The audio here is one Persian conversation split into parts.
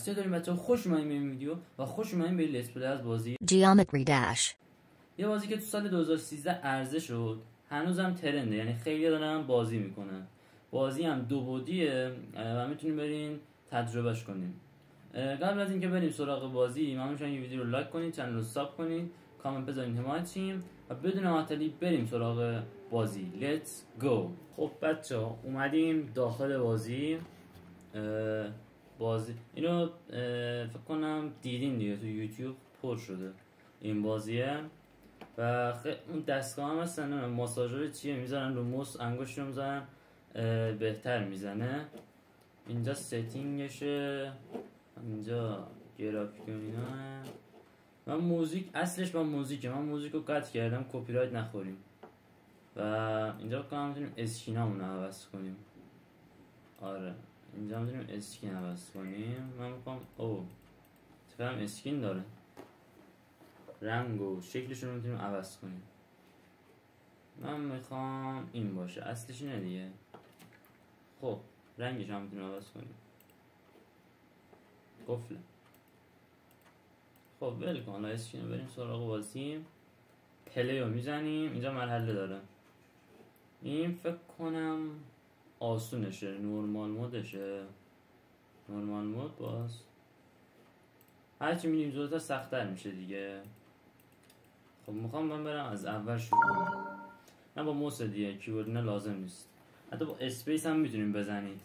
پس چه داریم بچه‌ها، خوش اومدین به این ویدیو و خوش اومدین به لیتس پلی از بازی Geometry Dash. یه بازی که تو سال 2013 عرضه شد، هنوزم ترنده، یعنی خیلی دارن بازی میکنن. بازی هم دو بعدیه و میتونیم برین تجربهش کنیم. قبل از اینکه بریم سراغ بازی، ممنون شما این ویدیو رو لایک کنید، چنل رو ساب کنید، کامنت بذارین حمایت شیم و بدون معطلی بریم سراغ بازی. Let's go. خب بچه‌ها اومدیم داخل بازی. اینو فکر کنم دیدین دیگه، تو یوتیوب پر شده این بازیه و اون دستگاه هم هستن، ماساژور چیه میذارن رو موس، انگشت رو میذارن بهتر میزنه. اینجا ستینگشه، اینجا گرافیک و اینا. من موزیک اصلش با موزیکه، من موزیک رو قطع کردم کپی رایت نخوریم. و اینجا بکنم میتونیم اسکینامون رو عوض کنیم. آره اینجا میتونیم اسکین عوض کنیم. من میخوام تفهم اسکین داره، رنگ و شکلش رو میتونیم عوض کنیم. من میخوام این باشه، اصلش اینه دیگه. خب رنگش هم میتونیم عوض کنیم. قفله. خب ول کن، حالا اسکین رو بریم سراغ بازی. پلی رو میزنیم. اینجا مرحله داره. این فکر کنم آسونشه، نورمال مودشه. نورمال مود باز هرچی میریم جلوتر سخت‌تر میشه دیگه. خب میخوام من برم از اول شروع کنم. نه با موس دیگه، کیبورد نه لازم نیست، حتی با اسپیس هم میتونیم بزنید.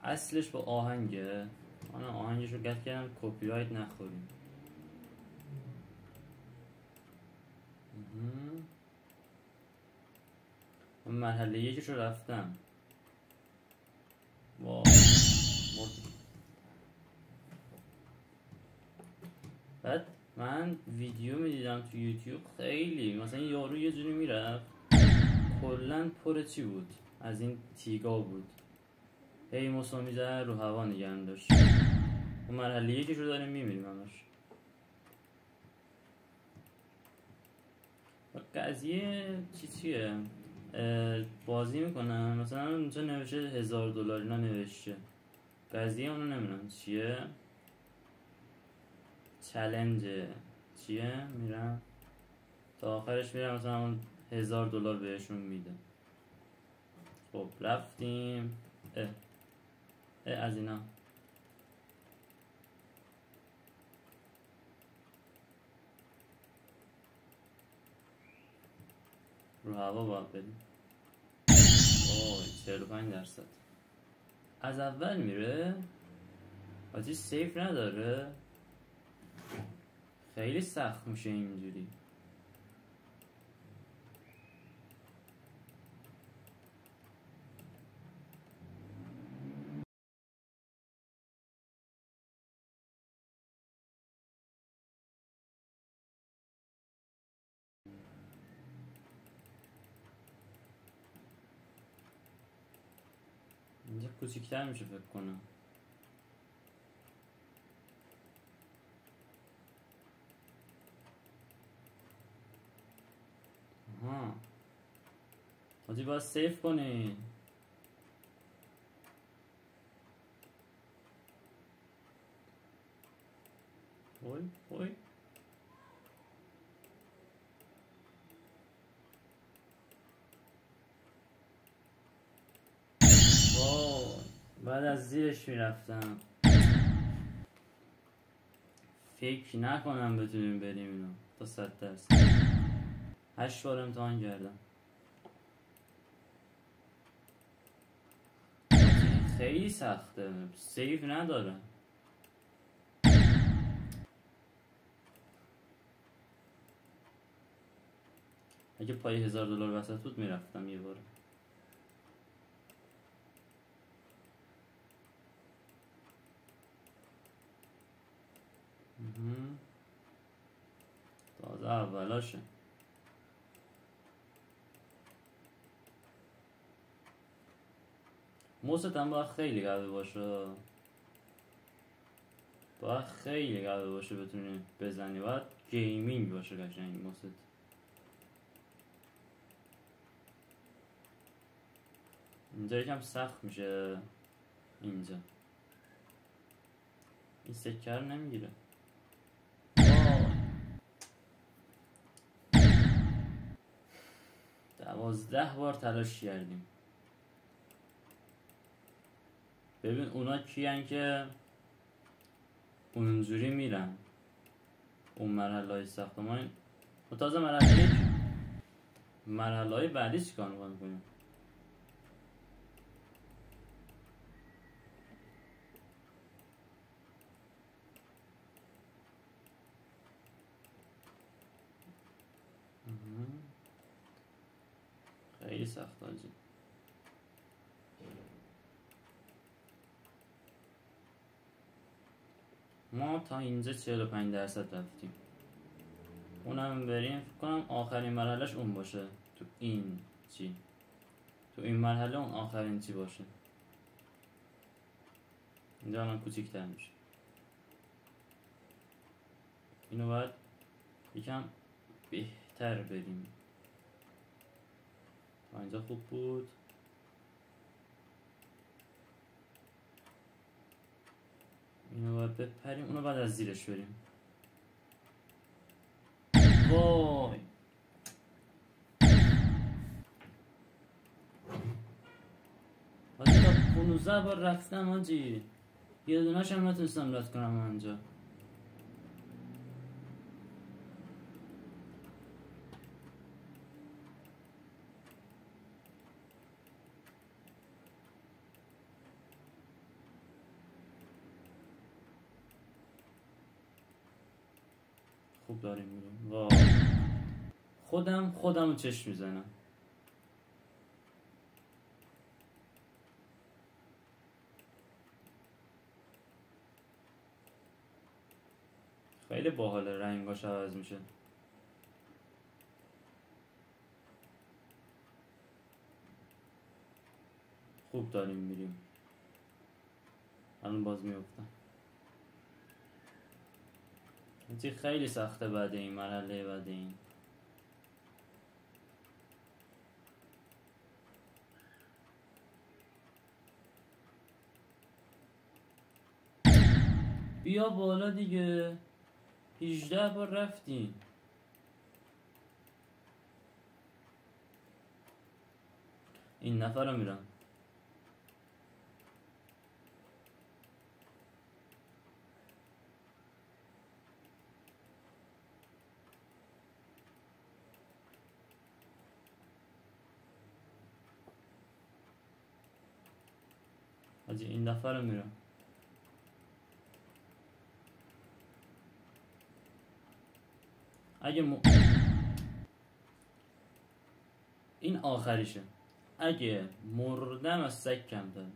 اصلش با آهنگه. من آهنگش رو قطع کردم کپی رایت نخوریم. من مرحله یکش رو رفتم. بعد من ویدیو میدیدم تو یوتیوب، خیلی مثلا یارو یه جوری میرفت کلن پر چی بود، از این تیگا بود، هی موسو میزه رو هوا نگرم داشت. اون مرحله یکش رو داریم میمیریم همش. قضیه چیه بازی میکنم مثلا اونجا نوشته $1000 اینا نوشته، قضیه اونو نمیدونم چیه، چالنج چیه، میرم تا آخرش میرم مثلا اون $1000 بهشون میده. خب رفتیم. از اینا رو هوا باید بریم. 45% از اول میره. آجی سیف نداره، خیلی سخت میشه اینجوری. اینجا کوچیک‌تر میشه فکر کنم. آجی باید سیف کنی. وای بعد از زیرش میرفتم. فکر نکنم بتونیم بریم اینو تا 100%. 8 بار امتحان کردم. خیلی سخته، سیف نداره. اگه پای $1000 وسط بود میرفتم یه بار. تازه اولاشه. موست هم باید خیلی قوی باشه، باید خیلی قوی باشه بتونی بزنی، باید گیمینگ باشه قشنگ موست. اینجا یکم سخت میشه اینجا این سکه رو نمیگیره. 12 بار تلاش کردیم. ببین اونا کیان که اونجوری میرن اون مرحله های ساختمان و تازه مرحله های بعدی چیکار میکنیم؟ خیلی سخت آجی. ما تا اینجا 45% رفتیم. اونم بریم فکر کنم آخرین مرحلهش اون باشه. تو این چی؟ تو این مرحله اون آخرین چی باشه. اینجا الان کوچیک‌تر میشه. اینو باید یکم بهتر بریم. اینجا خوب بود. اینو باید بپریم، اونو بعد از زیرش بریم. وای آجی تا 15 بار رفتم آجی، یه دونه‌ش هم نتونستم رد کنم اونجا. خوب داریم میریم. واو خودم رو چشم میزنم. خیلی باحاله، رنگاش عوض میشه. خوب داریم میریم. الان باز میفتم. خیلی سخته بعد این مرحله. بعد این بیا بالا دیگه. 18 بار رفتیم. این نفر رو میرم. حاجی این دفعه رو میرم. اگه این آخریشه. اگه مردم از سگ کم دارم.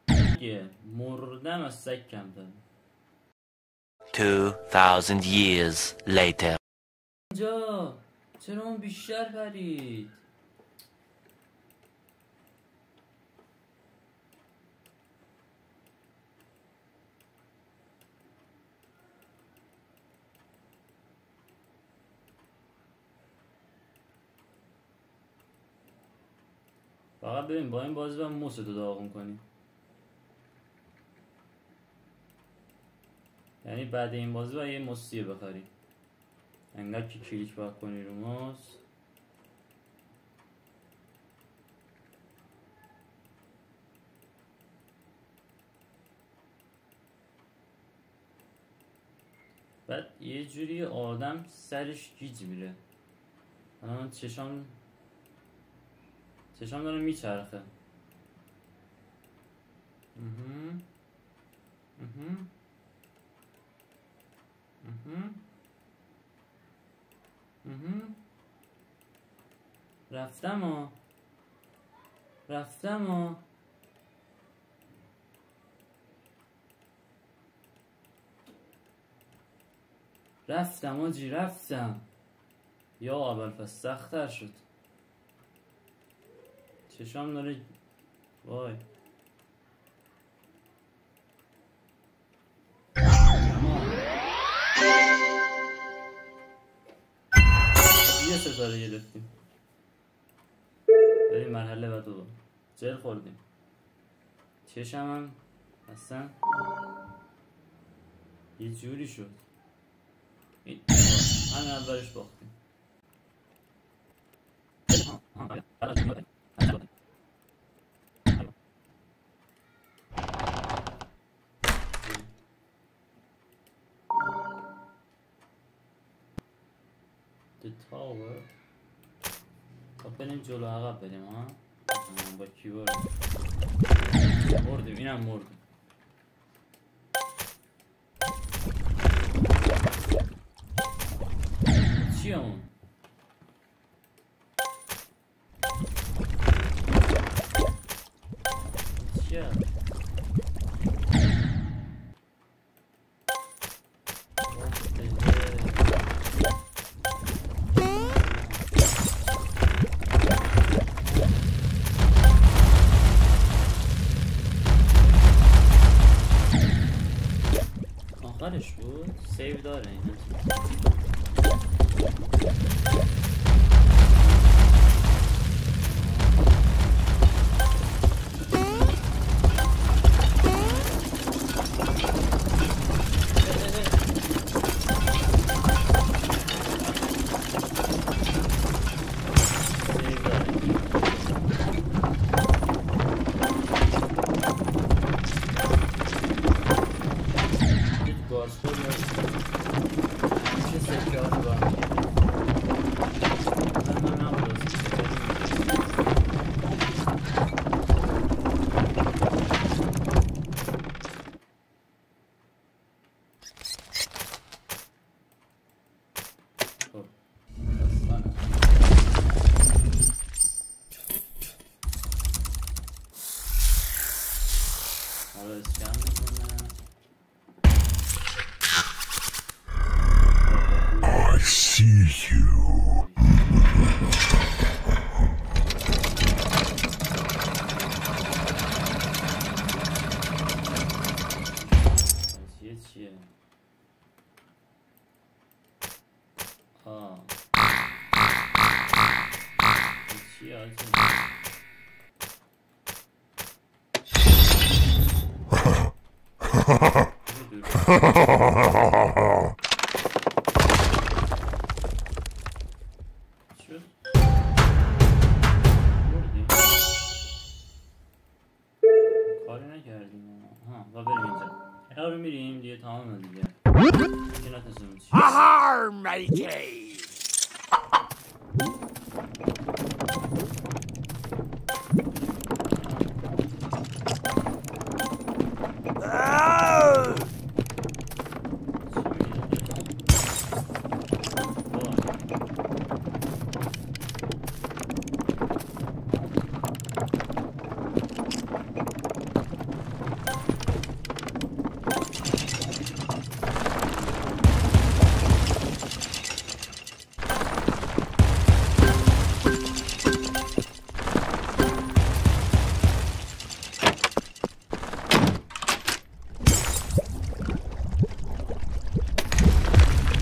اگه مردم از سگ کم دارم. 2000 years later. اینجا چرا اون بیشتر پرید؟ فقط ببین با این بازی و موست رو داغون کنی. یعنی بعد این بازی باید یه موسیه بخری. انقدر که کلیک باید کنی رو موس. بعد یه جوری آدم سرش گیج میره. الان چشام داره میچرخه. رفتم آجی رفتم. یا اول پس سخت‌تر شد. چشام داره وای. یه ستاره گرفتیم. بریم مرحله بعد رو. جل خوردیم. چشم هم اصلا یه جوری شد. همین اولش باختیم. The tower. خب بریم جلو عقب بریم ها. با کیبورد مردیم. اینم مردیم. چیه اون؟ چیه؟ آخرش بود؟ سیو داره این I see you. چیه؟ چیه کاری نکردیم. و بریم اینجا. اینجا رو میریم دیگه تمام دیگه. که نتونستیم چیه؟ Ahar, matey!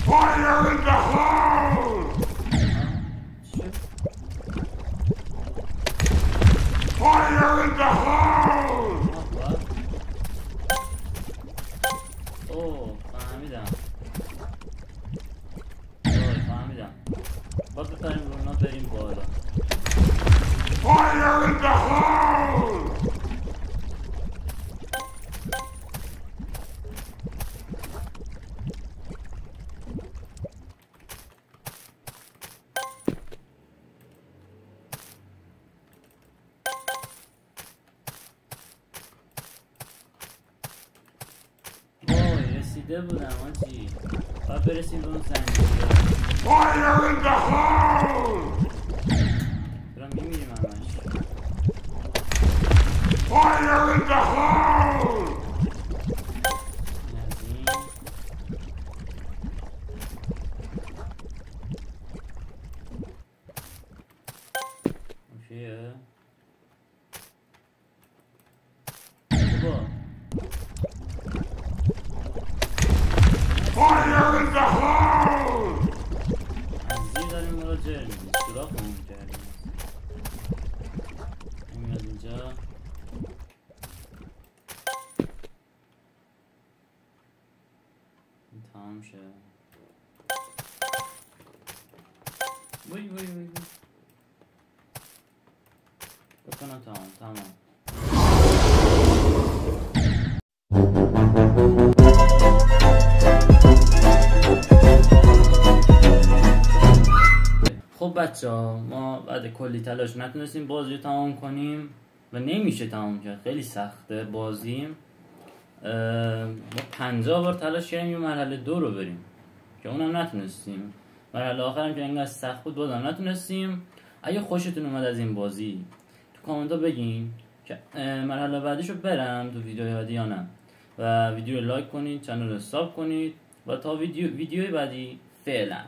Fire in the hole! Fire in the hole! اوه فهمیدم. فهمیدم. باید بپریم رونا بریم بالا. Fire in the hole! رسیده بودم آجی. باید برسیم به اون زنجیره. Fire in the hole! برام میمیریم همش. Fire in the hole! نزدیم. اوکیه. بابا Fire in the hole! از زیر داریم ما رو چرا جر میدی؟ سراخ اون کردیم این میاد اینجا این تمام شه وی بکنم تمام خب بچه ها ما بعد کلی تلاش نتونستیم بازی رو تمام کنیم و نمیشه تمام کرد، خیلی سخته بازیم. ما 50 بار تلاش کردیم مرحله 2 رو بریم که اونم نتونستیم. مرحله آخرم که اینقدر سخت بود بازم نتونستیم. اگه خوشتون اومد از این بازی تو کامنت ها بگین که مرحله بعدیشو برم تو ویدیو بعدی یا نه، و ویدیو رو لایک کنید، چنل رو ساب کنید و تا ویدیو بعدی فعلا.